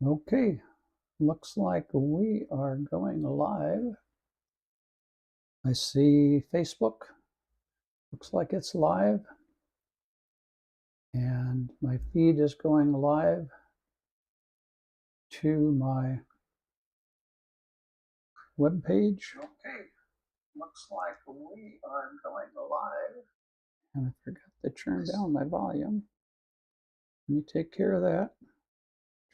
Okay, looks like we are going live. I see Facebook. Looks like it's live. And my feed is going live to my web page. Okay, looks like we are going live. And I forgot to turn down my volume. Let me take care of that.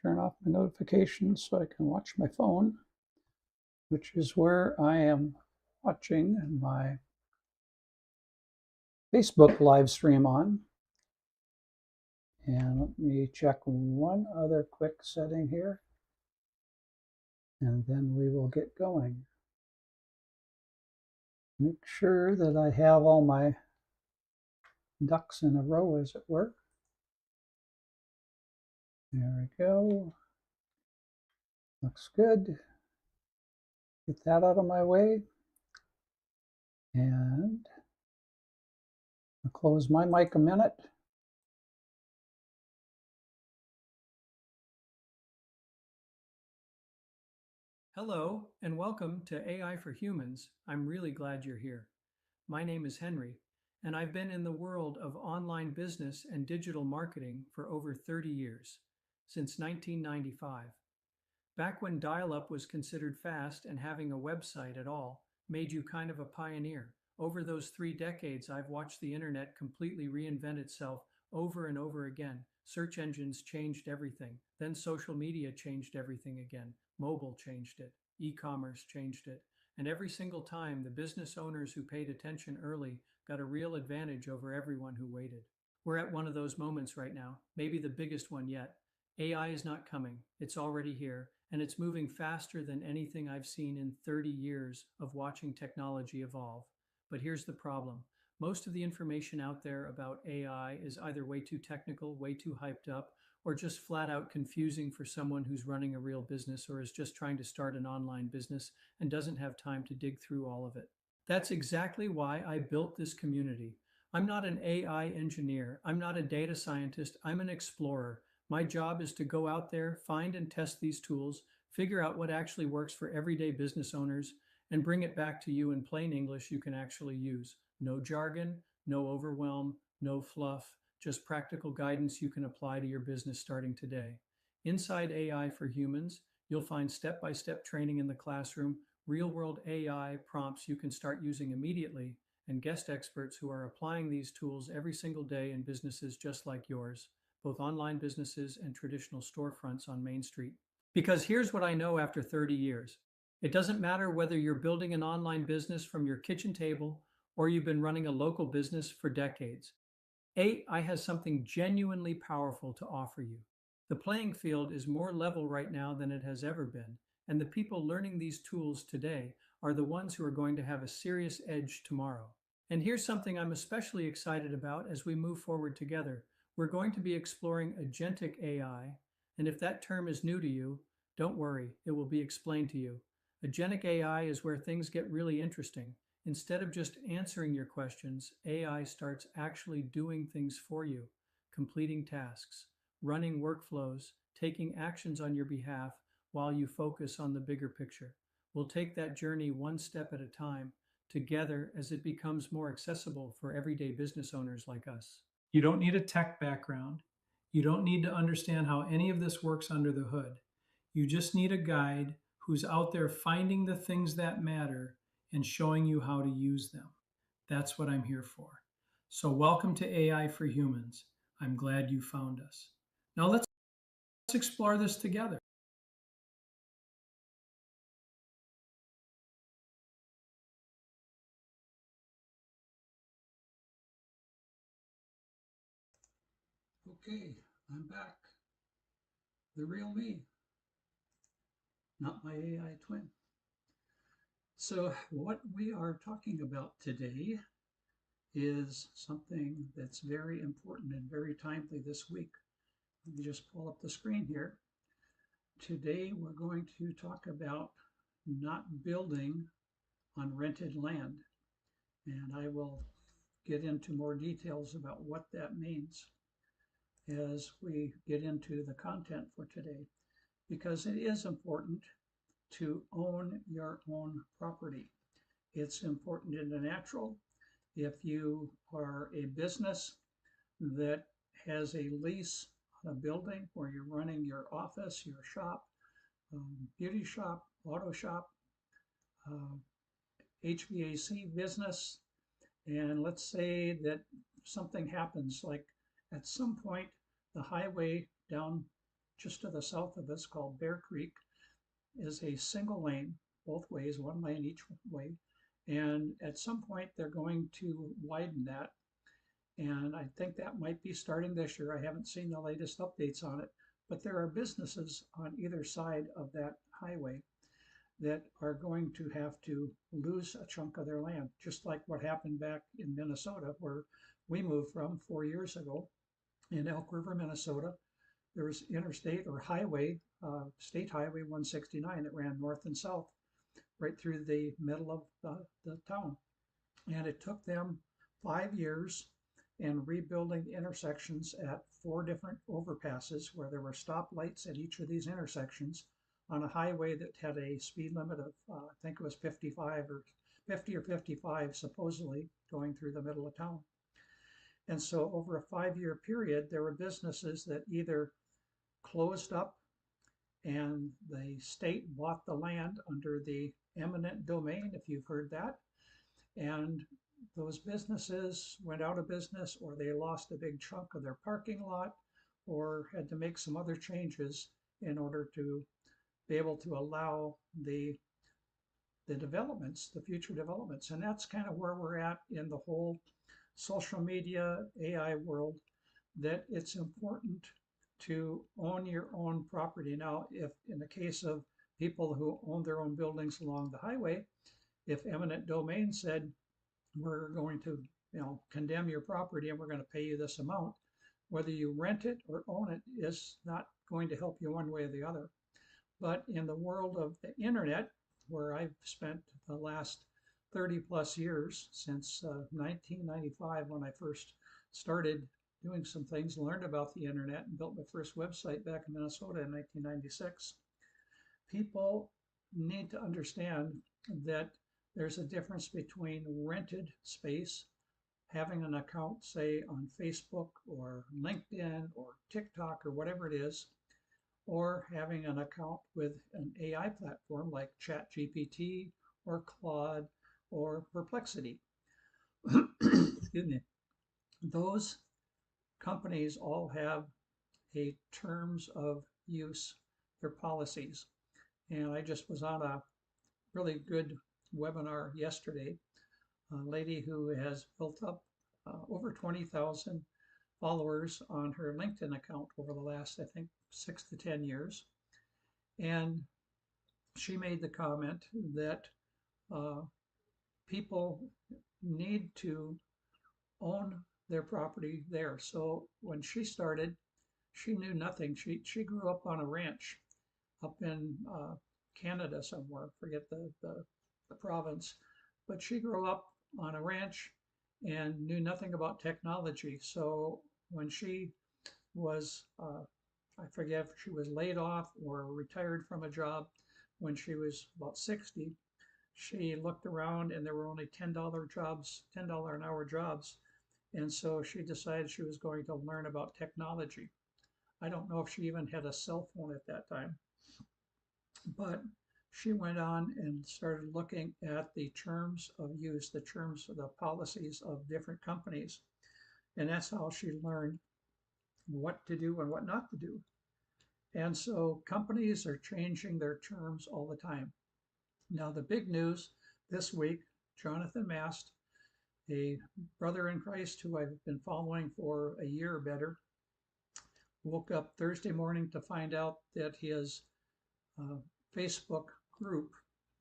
Turn off my notifications so I can watch my phone, which is where I am watching my Facebook live stream on. And let me check one other quick setting here, and then we will get going. Make sure that I have all my ducks in a row, as it were. There we go. Looks good. Get that out of my way. And I'll close my mic a minute. Hello, and welcome to AI for Humans. I'm really glad you're here. My name is Henry, and I've been in the world of online business and digital marketing for over 30 years, since 1995. Back when dial up was considered fast and having a website at all made you kind of a pioneer. Over those 3 decades, I've watched the internet completely reinvent itself over and over again. Search engines changed everything. Then social media changed everything again. Mobile changed it. E commerce changed it. And every single time, the business owners who paid attention early got a real advantage over everyone who waited. We're at one of those moments right now, maybe the biggest one yet. AI is not coming, it's already here, and it's moving faster than anything I've seen in 30 years of watching technology evolve. But here's the problem: most of the information out there about AI is either way too technical, way too hyped up, or just flat out confusing for someone who's running a real business or is just trying to start an online business and doesn't have time to dig through all of it. That's exactly why I built this community. I'm not an AI engineer. I'm not a data scientist. I'm an explorer. My job is to go out there, find and test these tools, figure out what actually works for everyday business owners, and bring it back to you in plain English you can actually use. No jargon, no overwhelm, no fluff, just practical guidance you can apply to your business starting today. Inside AI for Humans, you'll find step by step training in the classroom, real world AI prompts you can start using immediately, and guest experts who are applying these tools every single day in businesses just like yours, both online businesses and traditional storefronts on Main Street. Because here's what I know after 30 years: it doesn't matter whether you're building an online business from your kitchen table or you've been running a local business for decades. AI has something genuinely powerful to offer you. The playing field is more level right now than it has ever been, and the people learning these tools today are the ones who are going to have a serious edge tomorrow. And here's something I'm especially excited about as we move forward together. We're going to be exploring agentic AI, and if that term is new to you, don't worry, it will be explained to you. Agentic AI is where things get really interesting. Instead of just answering your questions, AI starts actually doing things for you, completing tasks, running workflows, taking actions on your behalf while you focus on the bigger picture. We'll take that journey one step at a time, together as it becomes more accessible for everyday business owners like us. You don't need a tech background. You don't need to understand how any of this works under the hood. You just need a guide who's out there finding the things that matter and showing you how to use them. That's what I'm here for. So, welcome to AI for Humans. I'm glad you found us. Now, let's explore this together. Okay, I'm back. The real me, not my AI twin. So, what we are talking about today is something that's very important and very timely this week. Let me just pull up the screen here. Today, we're going to talk about not building on rented land, and I will get into more details about what that means as we get into the content for today. because it is important to own your own property. It's important in the natural. If you are a business that has a lease on a building where you're running your office, your shop, beauty shop, auto shop, uh, HVAC business, and let's say that something happens, like at some point, the highway down just to the south of us called Bear Creek is a single lane, both ways, one lane each way. And at some point, they're going to widen that. And I think that might be starting this year. I haven't seen the latest updates on it, but there are businesses on either side of that highway that are going to have to lose a chunk of their land, just like what happened back in Minnesota, where we moved from 4 years ago in Elk River, Minnesota. There was interstate or highway, state highway 169 that ran north and south right through the middle of the town. And it took them 5 years and rebuilding intersections at 4 different overpasses where there were stoplights at each of these intersections on a highway that had a speed limit of, I think it was 55 or 50 or 55, supposedly going through the middle of town. And so over a 5 year period, there were businesses that either closed up and the state bought the land under the eminent domain, if you've heard that. And those businesses went out of business, or they lost a big chunk of their parking lot, or had to make some other changes in order to be able to allow the developments, the future developments. And that's kind of where we're at in the whole social media AI world, that it's important to own your own property. Now, if in the case of people who own their own buildings along the highway, if eminent domain said, we're going to, condemn your property and we're going to pay you this amount, whether you rent it or own it is not going to help you one way or the other. But in the world of the internet, where I've spent the last 30 plus years, since 1995, when I first started doing some things, learned about the internet and built my first website back in Minnesota in 1996, people need to understand that there's a difference between rented space, having an account, say, on Facebook or LinkedIn or TikTok or whatever it is, or having an account with an AI platform like ChatGPT or Claude or Perplexity. Excuse me. Those companies all have a terms of use, their policies. And I just was on a really good webinar yesterday. A lady who has built up over 20,000 followers on her LinkedIn account over the last, I think, 6 to 10 years. And she made the comment that people need to own their property there. So when she started, she knew nothing. She grew up on a ranch up in Canada somewhere, forget the province, but she grew up on a ranch and knew nothing about technology. So when she was, I forget if she was laid off or retired from a job when she was about 60, she looked around and there were only $10 jobs, $10 an hour jobs. And so she decided she was going to learn about technology. I don't know if she even had a cell phone at that time, but she went on and started looking at the terms of use, the terms of the policies of different companies. And that's how she learned what to do and what not to do. And so companies are changing their terms all the time. Now, the big news this week, Jonathan Mast, a brother in Christ who I've been following for a year or better, woke up Thursday morning to find out that his Facebook group,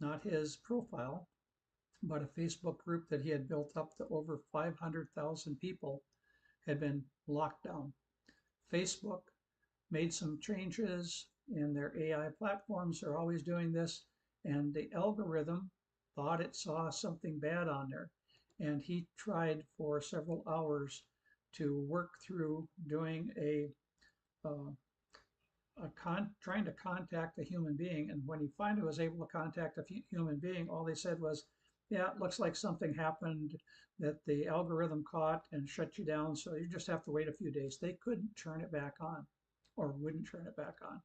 not his profile, but a Facebook group that he had built up to over 500,000 people, had been locked down. Facebook made some changes in their AI platforms. They're always doing this. And the algorithm thought it saw something bad on there. And he tried for several hours to work through doing a trying to contact a human being. And when he finally was able to contact a human being, all they said was, yeah, it looks like something happened that the algorithm caught and shut you down. So you just have to wait a few days. They couldn't turn it back on or wouldn't turn it back on.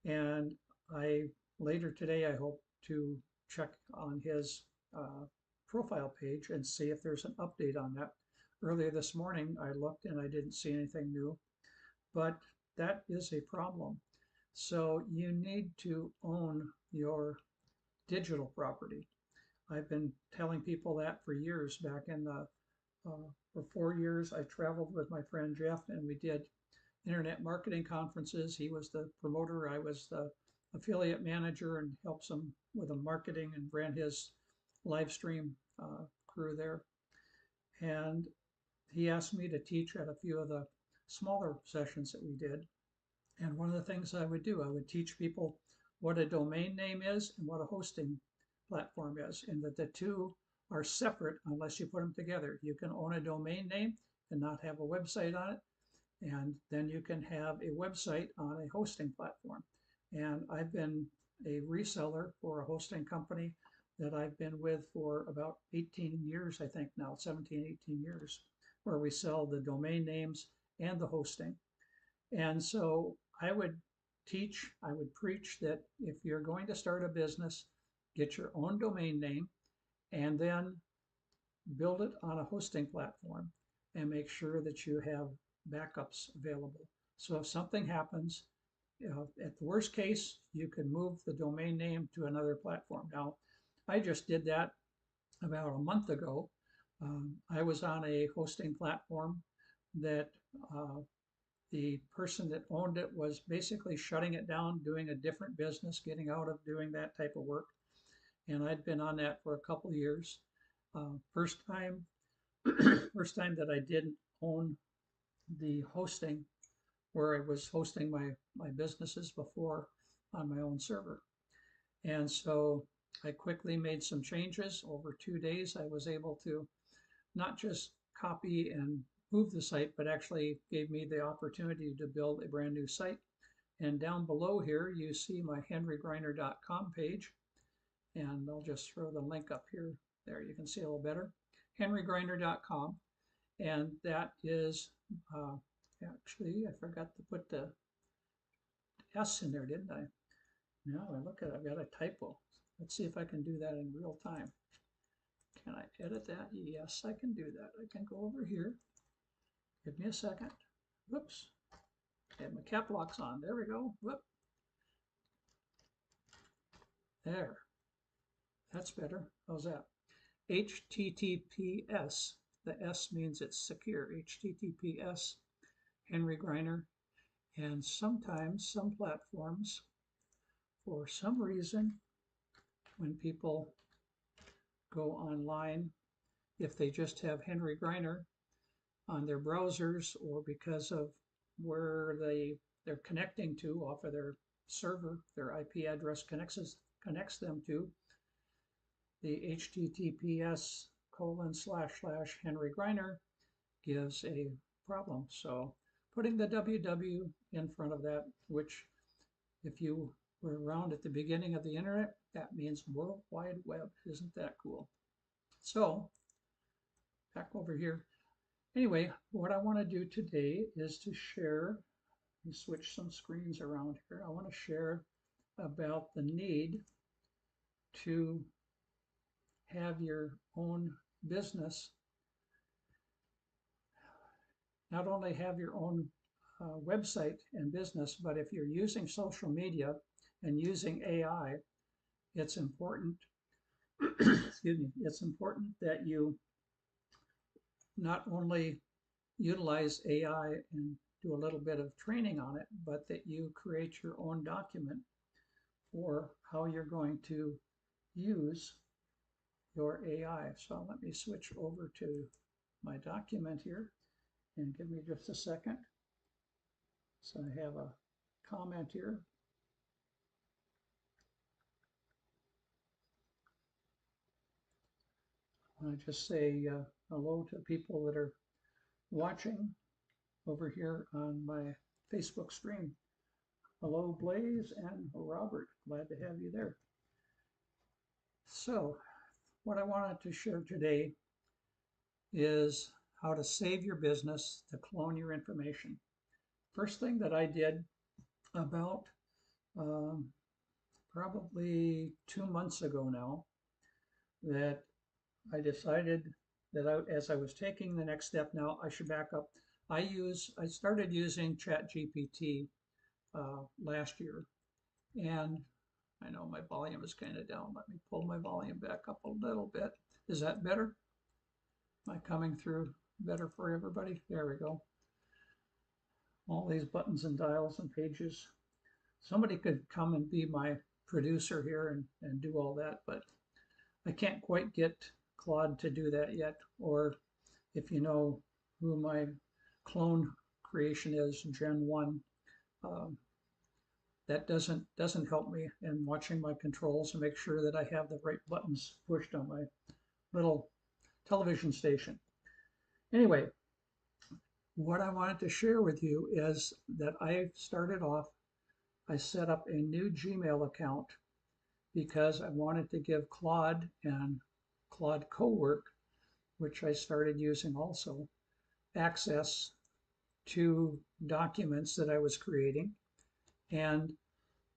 And I later today, I hope to check on his profile page and see if there's an update on that. Earlier this morning, I looked and I didn't see anything new, but that is a problem. So you need to own your digital property. I've been telling people that for years. Back in the for 4 years, I traveled with my friend Jeff, and we did internet marketing conferences. He was the promoter, I was the affiliate manager, and helps him with the marketing and ran his live stream crew there. And he asked me to teach at a few of the smaller sessions that we did. And one of the things I would do, I would teach people what a domain name is and what a hosting platform is, and that the two are separate unless you put them together. You can own a domain name and not have a website on it, and then you can have a website on a hosting platform. And I've been a reseller for a hosting company that I've been with for about 18 years, I think now, 17, 18 years, where we sell the domain names and the hosting. And so I would teach, I would preach that if you're going to start a business, get your own domain name and then build it on a hosting platform and make sure that you have backups available. So if something happens, at the worst case, you can move the domain name to another platform. Now, I just did that about a month ago. I was on a hosting platform that the person that owned it was basically shutting it down, doing a different business, getting out of doing that type of work. And I'd been on that for a couple of years. First time, first time that I didn't own the hosting, where I was hosting my businesses before on my own server. And so I quickly made some changes. Over 2 days, I was able to not just copy and move the site, but actually gave me the opportunity to build a brand new site. And down below here, you see my henrygriner.com page. And I'll just throw the link up here. There, you can see a little better. henrygriner.com. And that is, actually, I forgot to put the S in there, didn't I? Now I look at it, I've got a typo. Let's see if I can do that in real time. Can I edit that? Yes, I can do that. I can go over here. Give me a second. Whoops. I have my cap locks on. There we go. Whoop. There. That's better. How's that? HTTPS. The S means it's secure. HTTPS, Henry Griner. And sometimes some platforms, for some reason, when people go online, if they just have Henry Griner on their browsers, or because of where they're connecting to off of their server, their IP address connects them to, the HTTPS:// Griner gives a problem. So putting the www in front of that, which if you were around at the beginning of the internet, that means World Wide Web. Isn't that cool? So back over here. Anyway, what I want to do today is to share, let me switch some screens around here. I want to share about the need to have your own business, not only have your own website and business, but if you're using social media and using AI, it's important, excuse me, it's important that you not only utilize AI and do a little bit of training on it, but that you create your own document for how you're going to use your AI. So let me switch over to my document here and give me just a second. So I have a comment here. I just say hello to people that are watching over here on my Facebook stream. Hello, Blaze and Robert. Glad to have you there. So, what I wanted to share today is how to save your business to clone your information. First thing that I did about um, probably 2 months ago now, that I decided that as I was taking the next step, now I should back up. I started using ChatGPT last year, and I know my volume is kind of down. Let me pull my volume back up a little bit. Is that better? Am I coming through better for everybody? There we go. All these buttons and dials and pages. Somebody could come and be my producer here and do all that, but I can't quite get Claude to do that yet. Or if you know who my clone creation is, Gen 1, um, that doesn't help me in watching my controls and make sure that I have the right buttons pushed on my little television station. Anyway, what I wanted to share with you is that I set up a new Gmail account because I wanted to give Claude and Claude Cowork, which I started using also, access to documents that I was creating and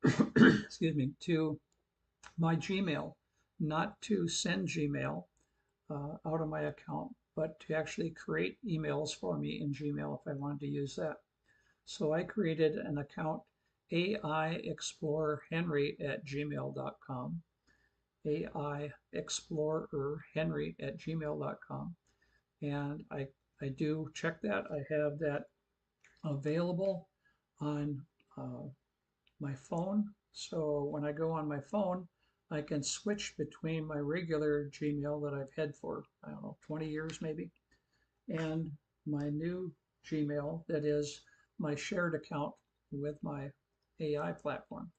excuse me, to my Gmail, not to send Gmail out of my account, but to actually create emails for me in Gmail if I wanted to use that. So I created an account, aiexplorerhenry@gmail.com, aiexplorerhenry@gmail.com. And I do check that. I have that available on my phone. So when I go on my phone, I can switch between my regular Gmail that I've had for, I don't know, 20 years maybe, and my new Gmail that is my shared account with my AI platform.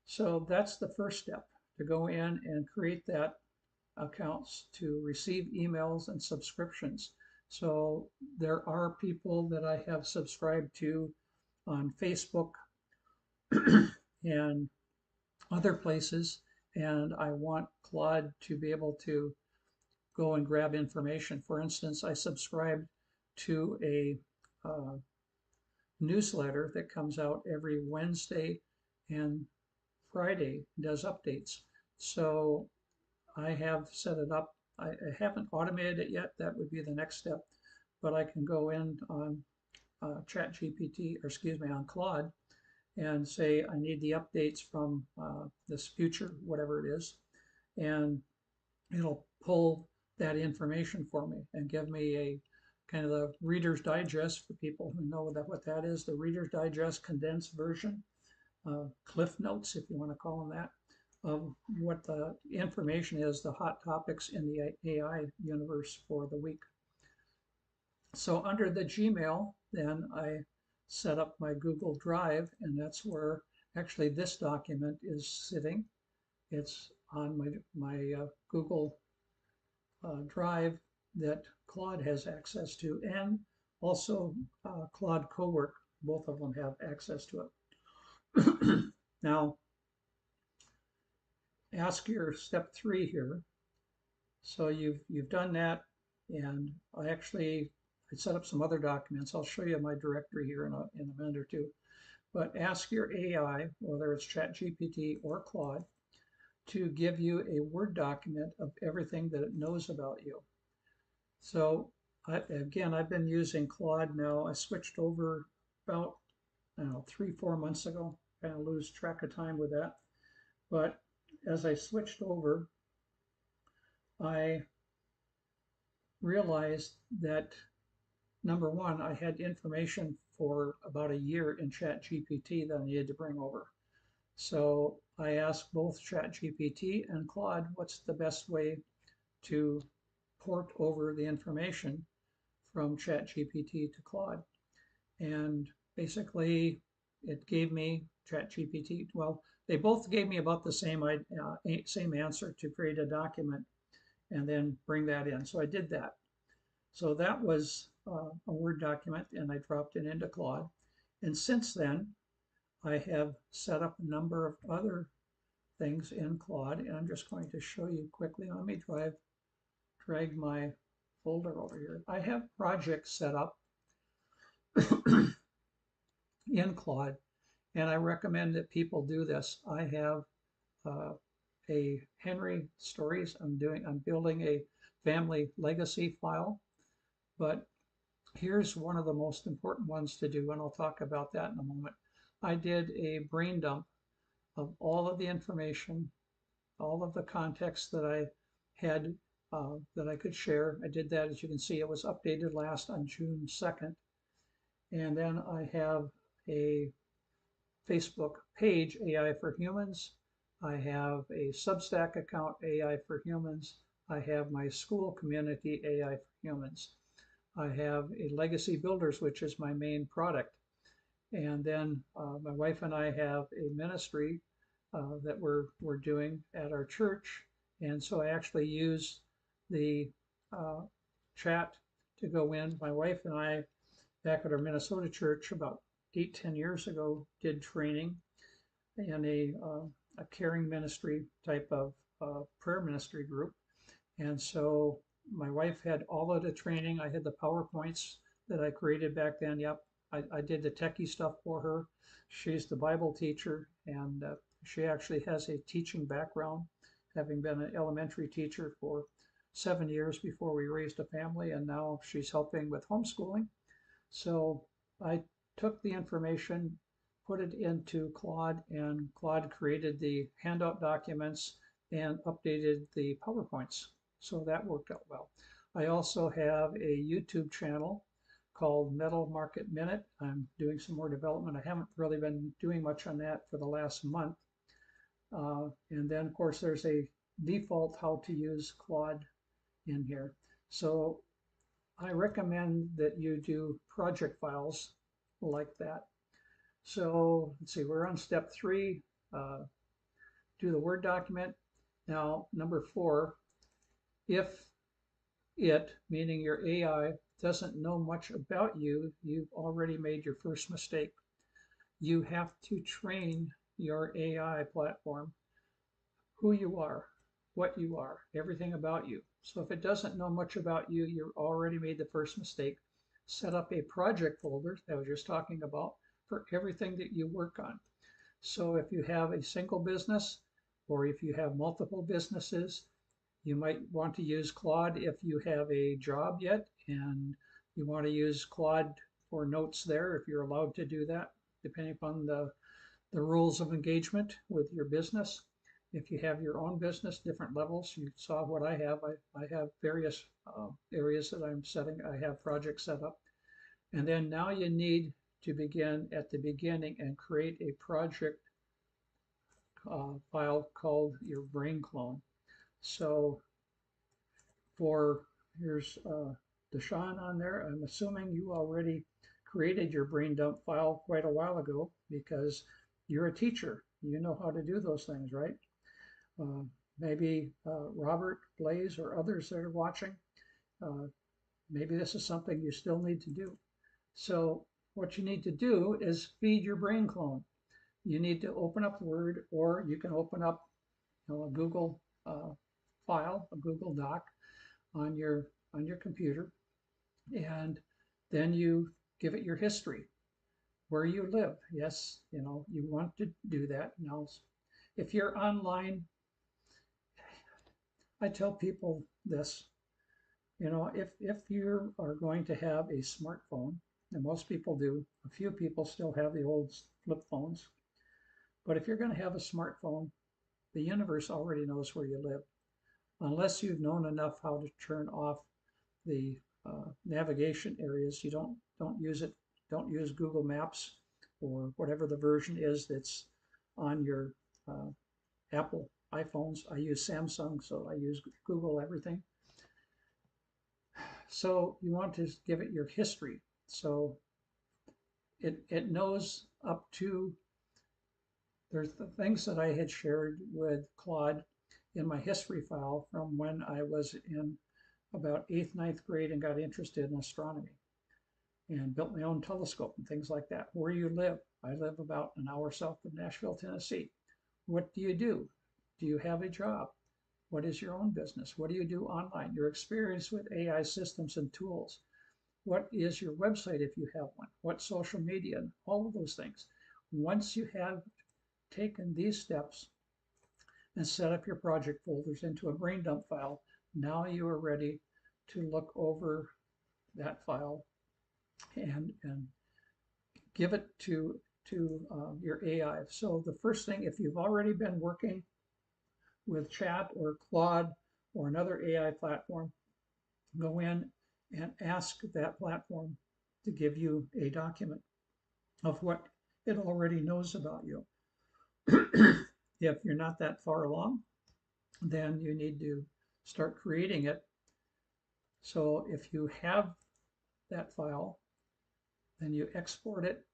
So that's the first step, to go in and create that accounts to receive emails and subscriptions. So there are people that I have subscribed to on Facebook and other places, and I want Claude to be able to go and grab information. For instance, I subscribed to a newsletter that comes out every Wednesday and Friday, does updates. So I have set it up. I haven't automated it yet. That would be the next step. But I can go in on ChatGPT, or excuse me, on Claude, and say I need the updates from this future, whatever it is, and it'll pull that information for me and give me a kind of the Reader's Digest for people who know what that is, the Reader's Digest condensed version, Cliff Notes, if you want to call them that, of what the information is, the hot topics in the AI universe for the week. So under the Gmail, then I set up my Google Drive, and that's where actually this document is sitting. It's on my Google Drive that Claude has access to, and also Claude Cowork. Both of them have access to it. Now, ask your step 3 here. So you've done that, and I set up some other documents. I'll show you my directory here in a minute or two. But ask your AI, whether it's ChatGPT or Claude, to give you a Word document of everything that it knows about you. So again, I've been using Claude now. I switched over about, I don't know, 3-4 months ago. Kind of lose track of time with that. But as I switched over, I realized that number one, I had information for about a year in ChatGPT that I needed to bring over. So I asked both ChatGPT and Claude, what's the best way to port over the information from ChatGPT to Claude? And basically, it gave me ChatGPT. Well, they both gave me about the same answer, to create a document and then bring that in. So I did that. So that was a Word document, and I dropped it into Claude. And since then, I have set up a number of other things in Claude, and I'm just going to show you quickly. Let me drag my folder over here. I have projects set up in Claude, and I recommend that people do this. I have uh, a Henry Stories. I'm building a family legacy file, but here's one of the most important ones to do, and I'll talk about that in a moment. I did a brain dump of all of the information, all of the context that I had that I could share. I did that, as you can see, it was updated last on June 2nd. And then I have a Facebook page, AI for Humans. I have a Substack account, AI for Humans. I have my school community, AI for Humans. I have a Legacy Builders, which is my main product. And then my wife and I have a ministry that we're doing at our church. And so I actually use the uh, chat to go in. My wife and I, back at our Minnesota church about 8-10 years ago, did training in a caring ministry type of prayer ministry group. And so my wife had all of the training. I had the PowerPoints that I created back then. Yep, I did the techie stuff for her. She's the Bible teacher, and she actually has a teaching background, having been an elementary teacher for 7 years before we raised a family, and now she's helping with homeschooling. So I took the information, put it into Claude, and Claude created the handout documents and updated the PowerPoints. So that worked out well. I also have a YouTube channel called Metal Market Minute. I'm doing some more development. I haven't really been doing much on that for the last month. And then, of course, there's a default how to use Claude in here. So I recommend that you do project files like that. So let's see, we're on step 3, do the Word document. Now, number 4, if it, meaning your AI, doesn't know much about you, you've already made your first mistake. You have to train your AI platform who you are, what you are, everything about you. So if it doesn't know much about you, you've already made the first mistake. Set up a project folder that I was just talking about for everything that you work on. So if you have a single business or if you have multiple businesses, you might want to use Claude if you have a job yet, and you want to use Claude for notes there if you're allowed to do that, depending upon the rules of engagement with your business. If you have your own business, different levels, you saw what I have. I have various areas that I'm setting. I have projects set up. And then now you need to begin at the beginning and create a project file called your brain clone. So here's Deshaun on there. I'm assuming you already created your brain dump file quite a while ago because you're a teacher. You know how to do those things, right? Uh, maybe Robert, Blaze, or others that are watching, maybe this is something you still need to do. So what you need to do is feed your brain clone. You need to open up Word, or you can open up a Google file, a Google Doc on your computer, and then you give it your history, where you live. Yes, you want to do that. Now, if you're online, I tell people this, if you are going to have a smartphone, and most people do, a few people still have the old flip phones, but if you're going to have a smartphone, the universe already knows where you live. Unless you've known enough how to turn off the navigation areas, you don't use it. Don't use Google Maps or whatever the version is that's on your Apple iPhones. I use Samsung, so I use Google everything. So you want to give it your history. So it knows up to, there's the things that I had shared with Claude in my history file from when I was in about 8th, 9th grade and got interested in astronomy and built my own telescope and things like that. Where you live, I live about an hour south of Nashville, Tennessee. What do you do? Do you have a job? What is your own business? What do you do online? Your experience with AI systems and tools. What is your website if you have one? What social media? All of those things. Once you have taken these steps and set up your project folders into a brain dump file, now you are ready to look over that file and give it to your AI. So the first thing, if you've already been working with Chat or Claude or another AI platform, go in and ask that platform to give you a document of what it already knows about you. If you're not that far along, then you need to start creating it. So if you have that file, then you export it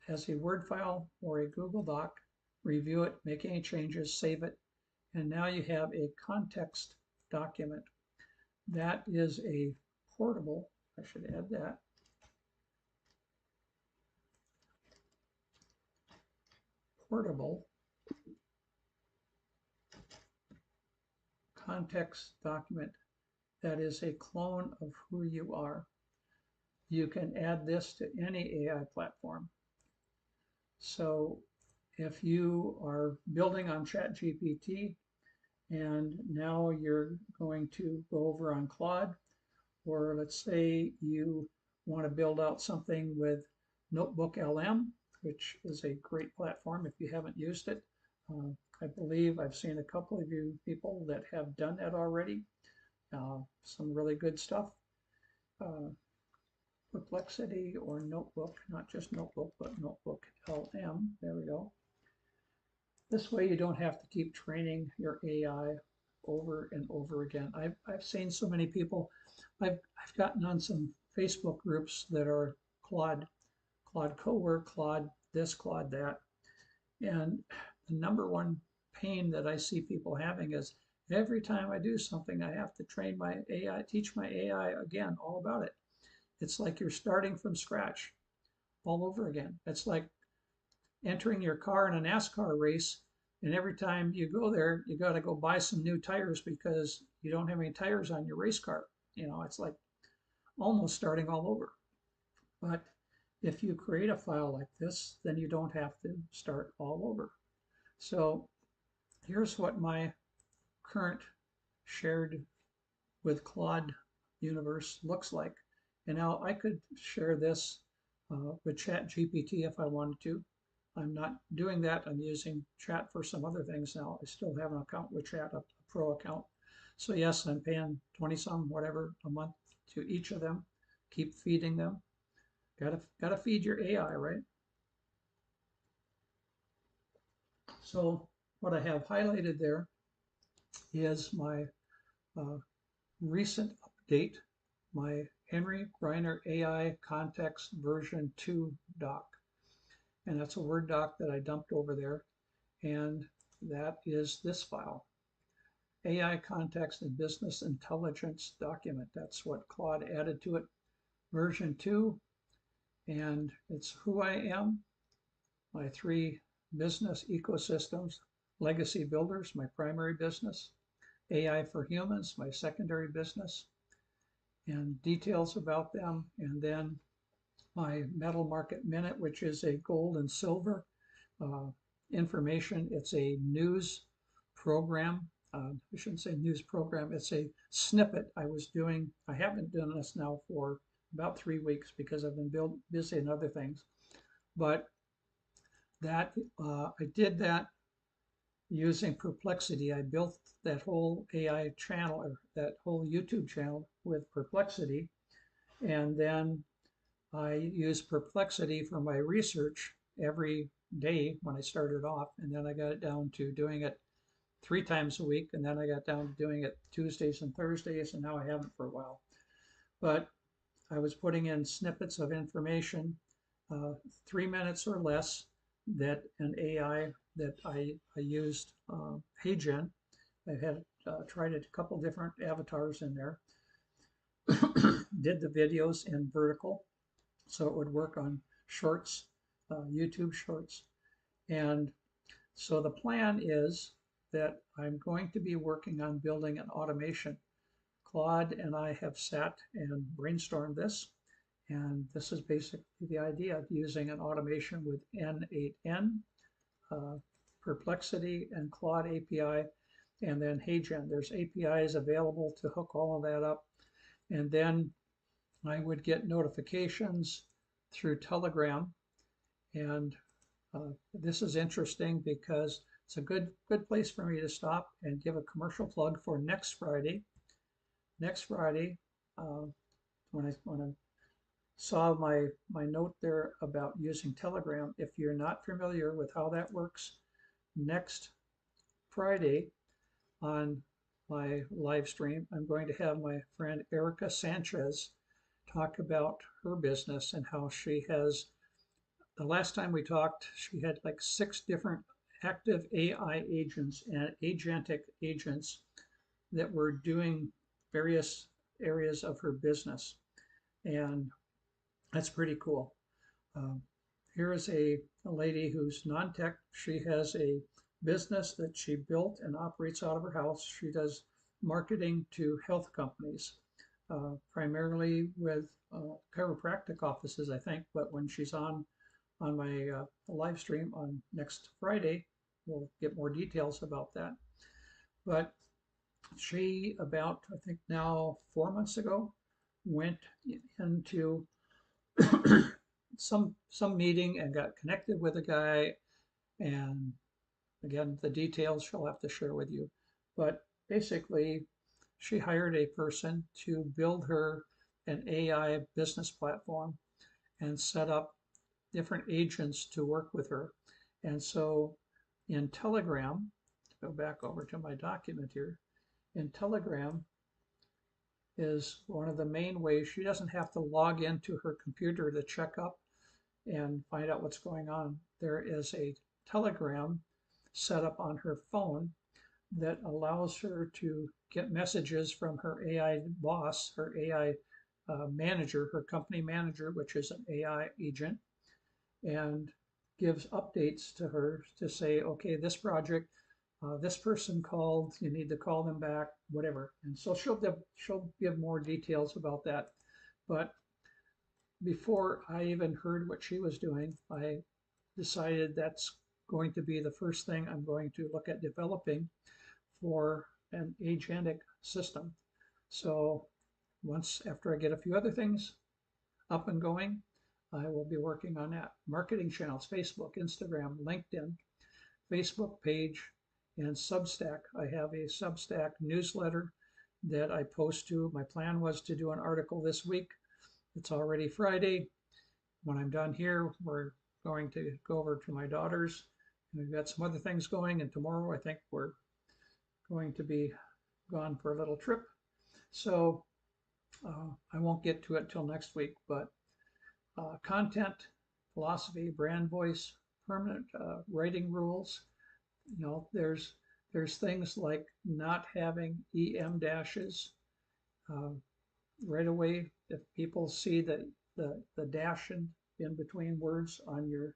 as a Word file or a Google Doc, review it, make any changes, save it, and now you have a context document. That is a portable, I should add that, portable context document that is a clone of who you are. You can add this to any AI platform. So if you are building on ChatGPT and now you're going to go over on Claude, or let's say you want to build out something with Notebook LM, which is a great platform if you haven't used it. I believe I've seen a couple of you people that have done that already. Some really good stuff. Perplexity or Notebook, not just Notebook, but Notebook LM. There we go. This way you don't have to keep training your AI over and over again. I've seen so many people, I've gotten on some Facebook groups that are Claude Cowork, Claude this, Claude that. And the number one pain that I see people having is every time I do something, I have to train my AI, teach my AI again, all about it. It's like you're starting from scratch all over again. It's like entering your car in a NASCAR race, and every time you go there, you got to go buy some new tires because you don't have any tires on your race car. You know, it's like almost starting all over. But if you create a file like this, then you don't have to start all over. So here's what my current shared with Claude universe looks like. And now I could share this with ChatGPT if I wanted to. I'm not doing that. I'm using Chat for some other things now. I still have an account with Chat, a pro account. So yes, I'm paying 20 some whatever a month to each of them. Keep feeding them. Gotta feed your AI, right? So what I have highlighted there is my recent update, my Henry Griner AI Context version 2 doc. And that's a Word doc that I dumped over there. And that is this file, AI Context and Business Intelligence document. That's what Claude added to it, version 2. And it's who I am, my 3 business ecosystems, Legacy Builders, my primary business, AI for Humans, my secondary business, and details about them, and then my Metal Market Minute, which is a gold and silver information. It's a news program. I shouldn't say news program. It's a snippet I was doing. I haven't done this now for about 3 weeks because I've been busy in other things. But that I did that using Perplexity. I built that whole AI channel, or that whole YouTube channel with Perplexity. And then I used Perplexity for my research every day when I started off. And then I got it down to doing it 3 times a week. And then I got down to doing it Tuesdays and Thursdays. And now I haven't for a while. But I was putting in snippets of information, 3 minutes or less, that an AI that I used, HeyGen. I had tried a couple different avatars in there, did the videos in vertical so it would work on shorts YouTube shorts. And so the plan is that I'm going to be working on building an automation. Claude and I have sat and brainstormed this, and this is basically the idea of using an automation with N8N, uh, Perplexity, and Claude API, and then HeyGen. There's APIs available to hook all of that up, and then I would get notifications through Telegram. And this is interesting because it's a good place for me to stop and give a commercial plug for next Friday. Next Friday, uh, when I saw my note there about using Telegram, if you're not familiar with how that works, next Friday on my live stream, I'm going to have my friend Erica Sanchez talk about her business and how she has, the last time we talked, she had like 6 different active AI agents and agentic agents that were doing various areas of her business. And that's pretty cool. Um, Here is a lady who's non-tech. She has a business that she built and operates out of her house. She does marketing to health companies, primarily with chiropractic offices, I think. But when she's on my live stream on next Friday, we'll get more details about that. But she, about I think now 4 months ago, went into some meeting and got connected with a guy. And again, the details she'll have to share with you. But basically, she hired a person to build her an AI business platform and set up different agents to work with her. And so in Telegram, to go back over to my document here, in Telegram is one of the main ways she doesn't have to log into her computer to check up and find out what's going on. There is a Telegram set up on her phone that allows her to get messages from her AI boss, her AI manager, her company manager, which is an AI agent, and gives updates to her to say, okay, this project, this person called, you need to call them back, whatever. And so she'll give more details about that. But before I even heard what she was doing, I decided that's going to be the first thing I'm going to look at developing for an agentic system. So once after I get a few other things up and going, I will be working on that. Marketing channels, Facebook, Instagram, LinkedIn, Facebook page, and Substack. I have a Substack newsletter that I post to. My plan was to do an article this week. It's already Friday. When I'm done here, we're going to go over to my daughter's. We've got some other things going, and tomorrow I think we're going to be gone for a little trip. So I won't get to it till next week, but content, philosophy, brand voice, permanent writing rules. You know, there's things like not having EM dashes right away. If people see the dash in between words on your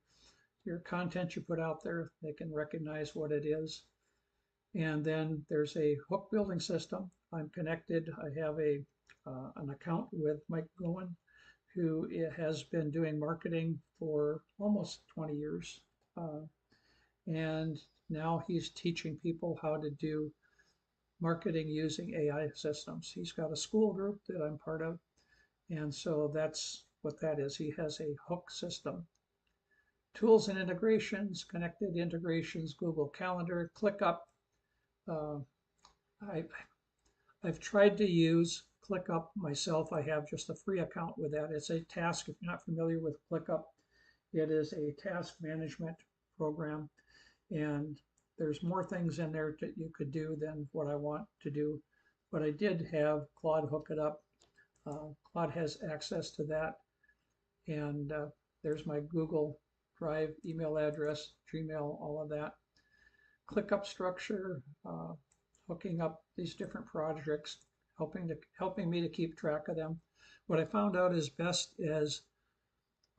content you put out there, they can recognize what it is. And then there's a hook building system. I'm connected. I have an account with Mike Goen, who has been doing marketing for almost 20 years. And now he's teaching people how to do marketing using AI systems. He's got a school group that I'm part of. And so that's what that is. He has a hook system. Tools and integrations, connected integrations, Google Calendar, ClickUp. Uh, I, I've tried to use ClickUp myself. I have just a free account with that. It's a task. If you're not familiar with ClickUp, it is a task management program, and there's more things in there that you could do than what I want to do. But I did have Claude hook it up. Claude has access to that, and there's my Google Drive email address, Gmail, all of that. ClickUp structure, hooking up these different projects, helping me to keep track of them. What I found out is best is,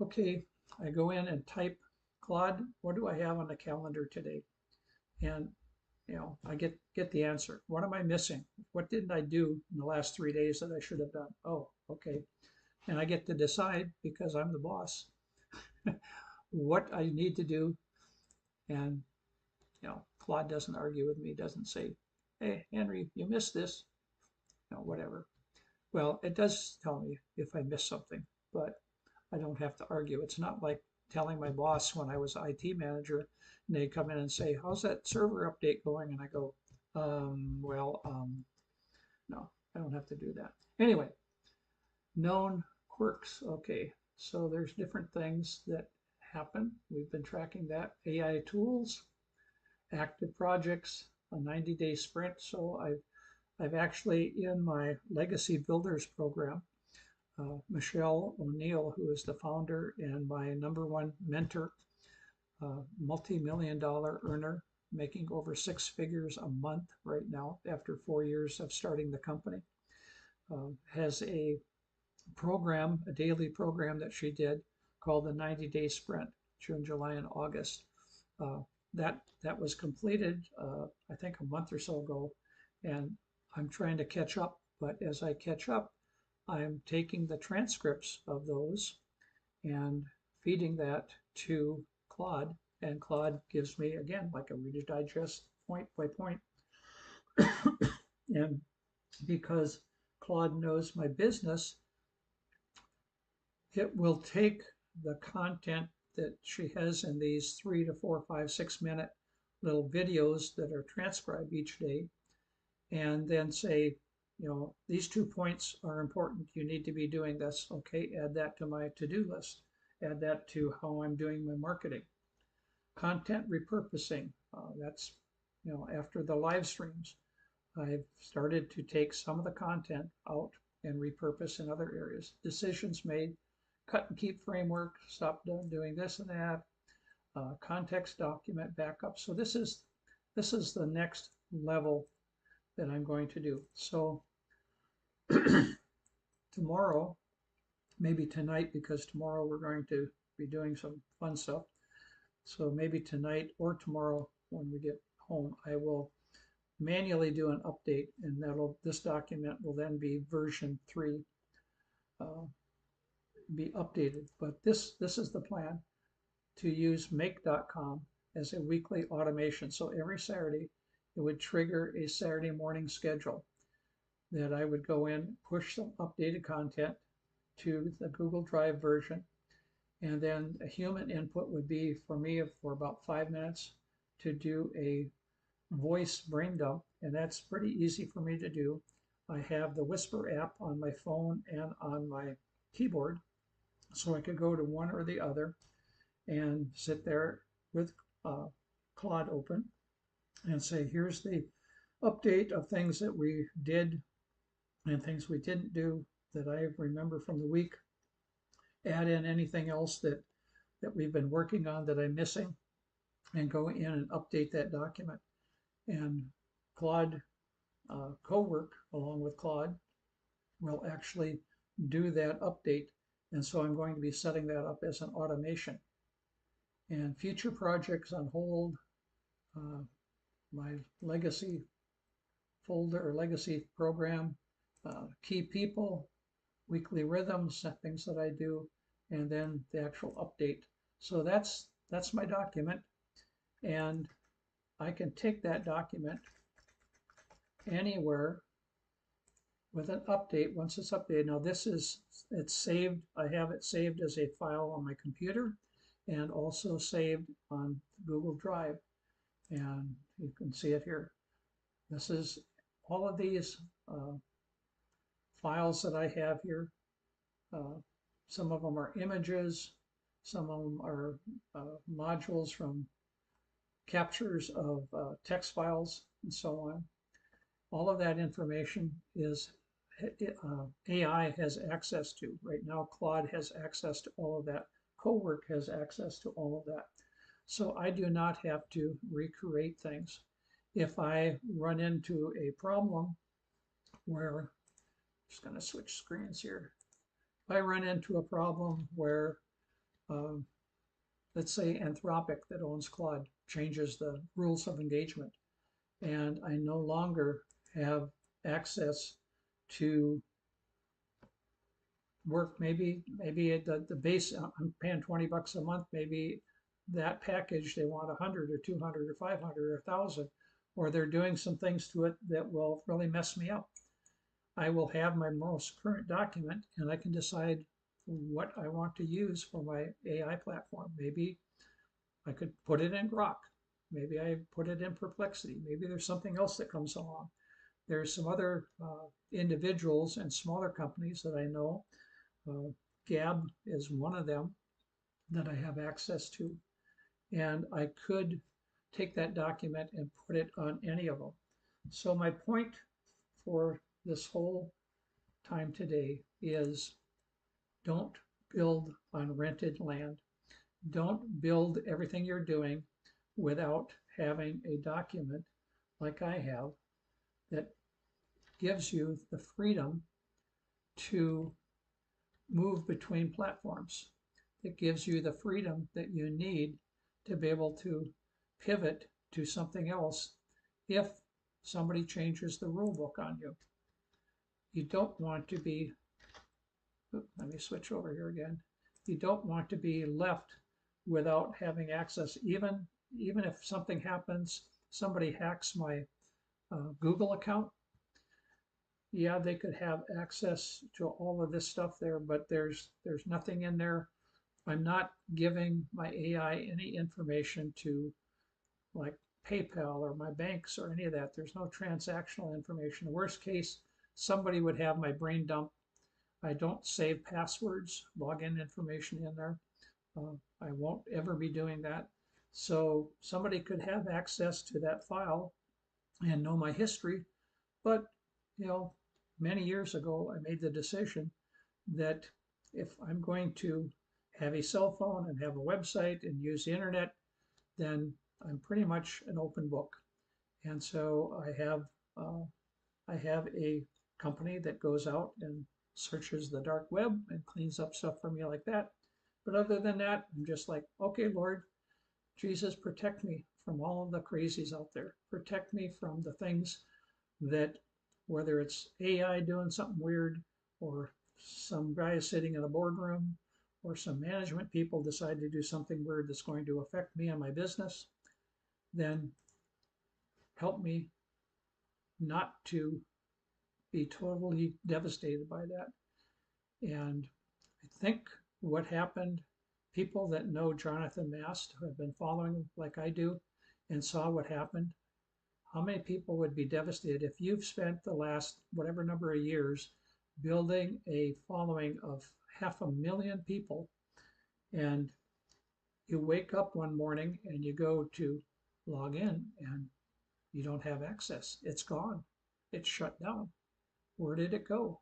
okay, I go in and type Claude, what do I have on the calendar today? And I get the answer. What am I missing? What didn't I do in the last 3 days that I should have done? Oh, okay. And I get to decide because I'm the boss what I need to do. And Claude doesn't argue with me, doesn't say, "Hey, Henry, you missed this," whatever. Well, it does tell me if I miss something, but I don't have to argue. It's not like telling my boss when I was IT manager and they come in and say, "How's that server update going?" And I go, no, I don't have to do that. Anyway, known quirks. Okay, so there's different things that happen. We've been tracking that. AI tools, active projects, a 90-day sprint. So I've actually in my Legacy Builders program, Michelle O'Neill, who is the founder and my #1 mentor, multi-million-dollar earner, making over 6 figures a month right now after 4 years of starting the company, has a program, a daily program that she did called the 90-day sprint, June, July, and August. Uh, that was completed, I think, a month or so ago, and I'm trying to catch up. But as I catch up, I'm taking the transcripts of those and feeding that to Claude, and Claude gives me again like a Reader's Digest point by point. And because Claude knows my business, it will take the content that she has in these 3 to 4, 5, 6 minute little videos that are transcribed each day, and then say, these 2 points are important. You need to be doing this. Okay, add that to my to-do list. Add that to how I'm doing my marketing. Content repurposing. That's, after the live streams, I've started to take some of the content out and repurpose in other areas. Decisions made, cut and keep framework, stop doing this and that, context document backup. So this is the next level that I'm going to do. So tomorrow, maybe tonight, because tomorrow we're going to be doing some fun stuff. So maybe tonight or tomorrow when we get home, I will manually do an update, and this document will then be version 3, be updated. But this is the plan, to use make.com as a weekly automation. So every Saturday, it would trigger a Saturday morning schedule that I would go in, push some updated content to the Google Drive version, and then a human input would be for me for about 5 minutes to do a voice brain dump, and that's pretty easy for me to do. I have the Whisper app on my phone and on my keyboard, so I could go to one or the other and sit there with Claude open and say, here's the update of things that we did and things we didn't do that I remember from the week. Add in anything else that we've been working on that I'm missing, and go in and update that document. And Claude co-work along with Claude will actually do that update. And so I'm going to be setting that up as an automation. And future projects on hold, my legacy folder or legacy program, key people, weekly rhythms, things that I do, and then the actual update. So that's my document, and I can take that document anywhere with an update once it's updated. Now it's saved. I have it saved as a file on my computer and also saved on Google Drive, and you can see it here. This is all of these files that I have here. Some of them are images, some of them are modules from captures of text files, and so on. All of that information is AI has access to. Right now, Claude has access to all of that. Cowork has access to all of that. So I do not have to recreate things. If I run into a problem where, I'm just going to switch screens here. If I run into a problem where let's say Anthropic that owns Claude changes the rules of engagement, and I no longer have access to work. Maybe at the base I'm paying $20 a month. Maybe that package they want 100 or 200 or 500 or 1,000, or they're doing some things to it that will really mess me up. I will have my most current document, and I can decide what I want to use for my AI platform. Maybe I could put it in Grok. Maybe I put it in Perplexity. Maybe there's something else that comes along. There's some other individuals and smaller companies that I know. Uh, Gab is one of them that I have access to. And I could take that document and put it on any of them. So my point for this whole time today is don't build on rented land. Don't build everything you're doing without having a document like I have that gives you the freedom to move between platforms. It gives you the freedom that you need to be able to pivot to something else if somebody changes the rule book on you. You don't want to be, let me switch over here again. You don't want to be left without having access, even if something happens, somebody hacks my Google account. Yeah, they could have access to all of this stuff there, but there's nothing in there. I'm not giving my AI any information to like PayPal or my banks or any of that. There's no transactional information. Worst case, somebody would have my brain dump. I don't save passwords, login information in there. I won't ever be doing that. So somebody could have access to that file and know my history. But, you know, many years ago, I made the decision that if I'm going to have a cell phone and have a website and use the internet, then I'm pretty much an open book. And so I have a company that goes out and searches the dark web and cleans up stuff for me like that. But other than that, I'm just like, okay, Lord, Jesus, protect me from all of the crazies out there. Protect me from the things that, whether it's AI doing something weird, or some guy sitting in a boardroom, or some management people decide to do something weird that's going to affect me and my business, then help me not to be totally devastated by that. And I think what happened, people that know Jonathan Mast, who have been following like I do, and saw what happened, how many people would be devastated if you've spent the last whatever number of years building a following of 500,000 people, and you wake up one morning and you go to log in and you don't have access. It's gone. It's shut down. Where did it go?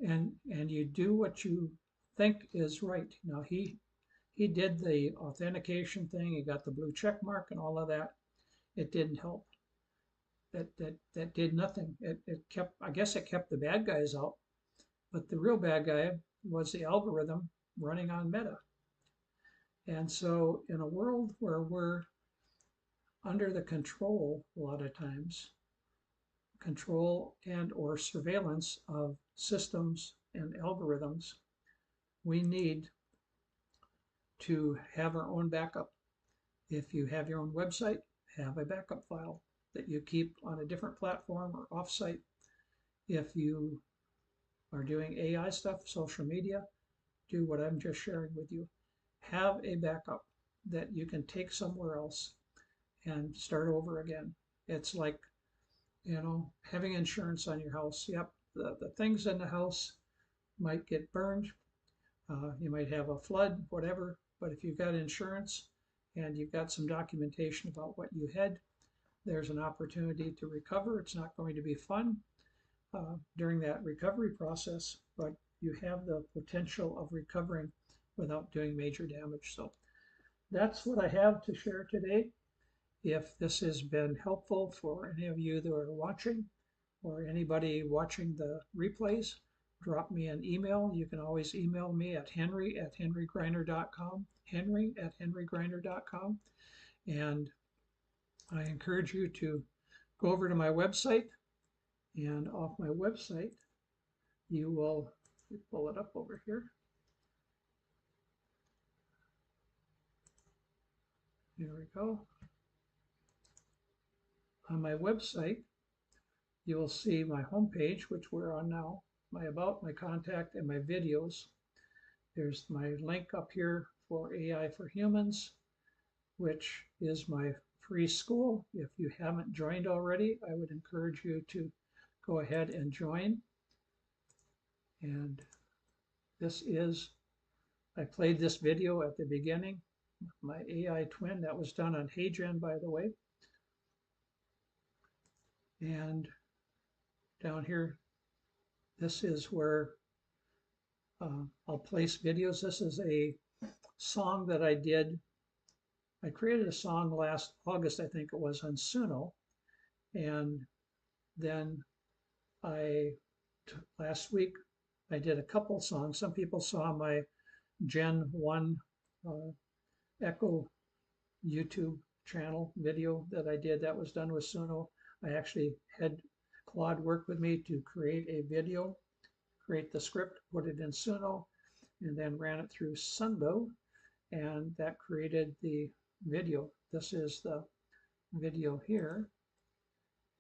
And you do what you think is right. Now he did the authentication thing. He got the blue check mark and all of that. It didn't help. That did nothing. It kept, I guess it kept the bad guys out, but the real bad guy was the algorithm running on Meta. And so in a world where we're under the control a lot of times, control and or surveillance of systems and algorithms, we need to have our own backup. If you have your own website, have a backup file that you keep on a different platform or offsite. If you are doing AI stuff, social media, do what I'm just sharing with you. Have a backup that you can take somewhere else and start over again. It's like, having insurance on your house. Yep, the things in the house might get burned. You might have a flood, whatever. But if you've got insurance and you've got some documentation about what you had, there's an opportunity to recover. It's not going to be fun during that recovery process, but you have the potential of recovering without doing major damage. So that's what I have to share today. If this has been helpful for any of you that are watching or anybody watching the replays, drop me an email. You can always email me at henry@henrygriner.com, henry@henrygriner.com. And I encourage you to go over to my website, and off my website, you will pull it up over here. Here we go. On my website, you will see my homepage, which we're on now, my about, my contact, and my videos. There's my link up here for AI for Humans, which is my free school. If you haven't joined already, I would encourage you to go ahead and join. And this is, I played this video at the beginning, my AI twin. That was done on HeyGen, by the way. And down here, this is where I'll place videos. This is a song that I did. I created a song last August, I think it was, on Suno. And then last week, I did a couple songs. Some people saw my Gen 1 Echo YouTube channel video that I did. That was done with Suno. I actually had Claude work with me to create a video, create the script, put it in Suno, and then ran it through Sundo, and that created the video. This is the video here,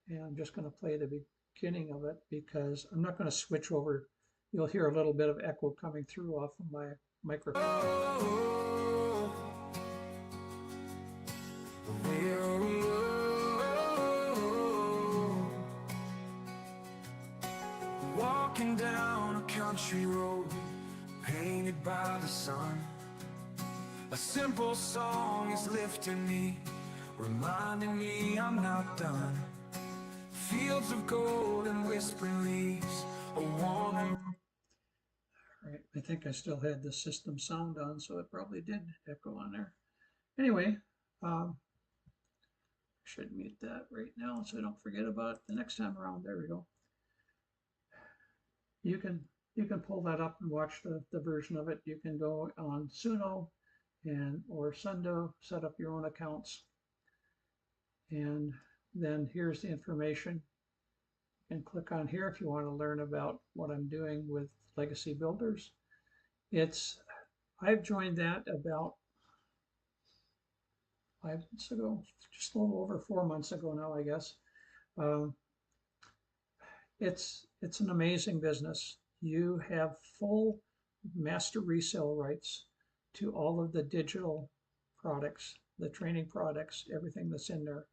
and I'm just going to play the beginning of it because I'm not going to switch over. You'll hear a little bit of echo coming through off of my microphone. Walking down a country road, painted by the sun. A simple song is lifting me, reminding me I'm not done. Fields of gold and whispering leaves, a warm. All right, I think I still had the system sound on, so it probably did echo on there. Anyway, should mute that right now so I don't forget about it the next time around. There we go. You can pull that up and watch the version of it. You can go on Suno or Sundo, set up your own accounts. And then here's the information. You can click on here if you want to learn about what I'm doing with Legacy Builders. I've joined that about 5 months ago, just a little over 4 months ago now, I guess. It's an amazing business. You have full master resale rights to all of the digital products, the training products, everything that's in there.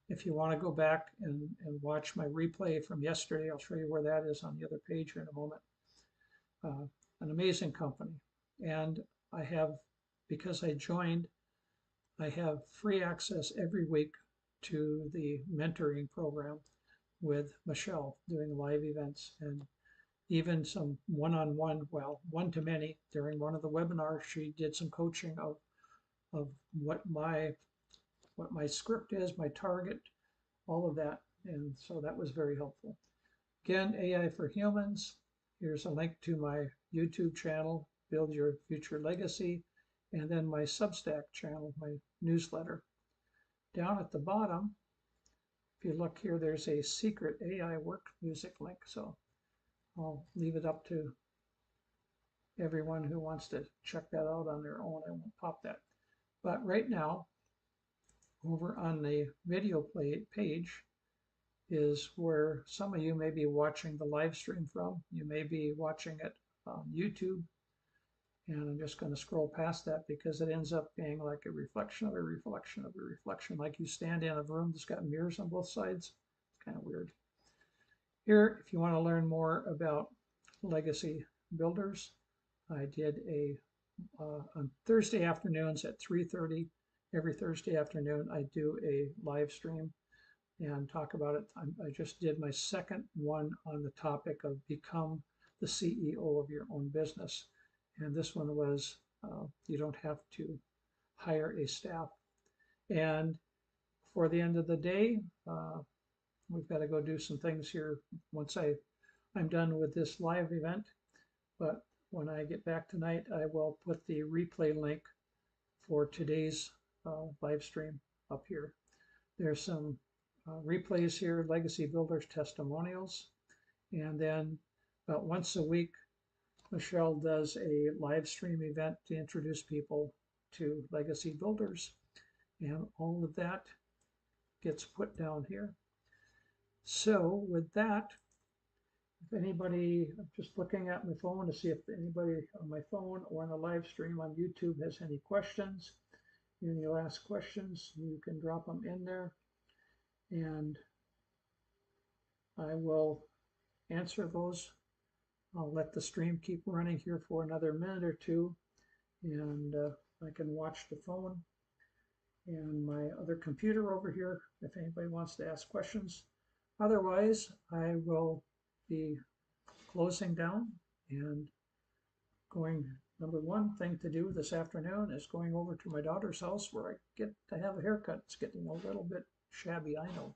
If you want to go back and watch my replay from yesterday, I'll show you where that is on the other page here in a moment. An amazing company. And I have, because I joined, I have free access every week to the mentoring program with Michelle, doing live events and even some one-on-one, well, one-to-many. During one of the webinars, she did some coaching of what my script is, my target, all of that. And so that was very helpful. Again, AI for Humans. Here's a link to my YouTube channel, Build Your Future Legacy, and then my Substack channel, my newsletter. Down at the bottom, if you look here, there's a secret AI work music link. So I'll leave it up to everyone who wants to check that out on their own. I won't pop that. But right now, over on the video page is where some of you may be watching the live stream from. You may be watching it on YouTube. And I'm just going to scroll past that because it ends up being like a reflection of a reflection of a reflection, like you stand in a room that's got mirrors on both sides. It's kind of weird. Here, if you want to learn more about Legacy Builders, I did on Thursday afternoons at 3:30. Every Thursday afternoon, I do a live stream and talk about it. I just did my second one on the topic of become the CEO of your own business. And this one was, you don't have to hire a staff. And for the end of the day, we've got to go do some things here. Once I I'm done with this live event, but when I get back tonight, I will put the replay link for today's live stream up here. There's some replays here, Legacy Builders testimonials, and then about once a week, Michelle does a live stream event to introduce people to Legacy Builders, and all of that gets put down here. So with that, if anybody, I'm just looking at my phone to see if anybody on my phone or on the live stream on YouTube has any questions. Any last questions, you can drop them in there, and I will answer those. I'll let the stream keep running here for another minute or two, and I can watch the phone and my other computer over here if anybody wants to ask questions. Otherwise, I will be closing down and going. Number one thing to do this afternoon is going over to my daughter's house where I get to have a haircut. It's getting a little bit shabby, I know.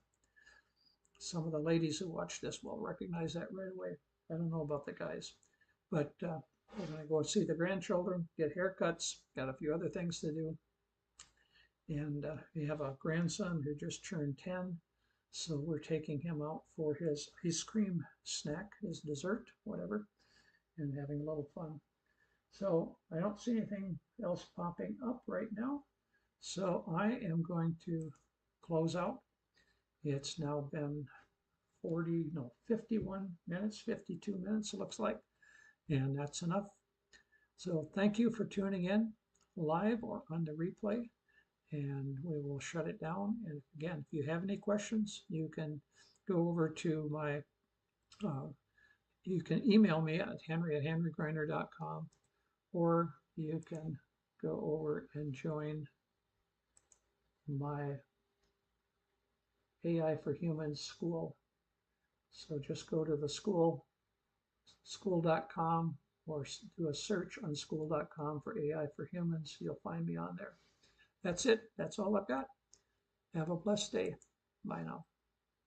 Some of the ladies who watch this will recognize that right away. I don't know about the guys, but we're going to go see the grandchildren, get haircuts, got a few other things to do. And we have a grandson who just turned 10, so we're taking him out for his ice cream snack, his dessert, whatever, and having a little fun. So I don't see anything else popping up right now. So I am going to close out. It's now been 51 minutes, 52 minutes, it looks like, and that's enough. So thank you for tuning in live or on the replay, and we will shut it down. And again, if you have any questions, you can go over to my, you can email me at henry@henrygriner.com, or you can go over and join my AI for Humans school. So just go to the school.com, or do a search on school.com for AI for Humans. You'll find me on there. That's it. That's all I've got. Have a blessed day. Bye now.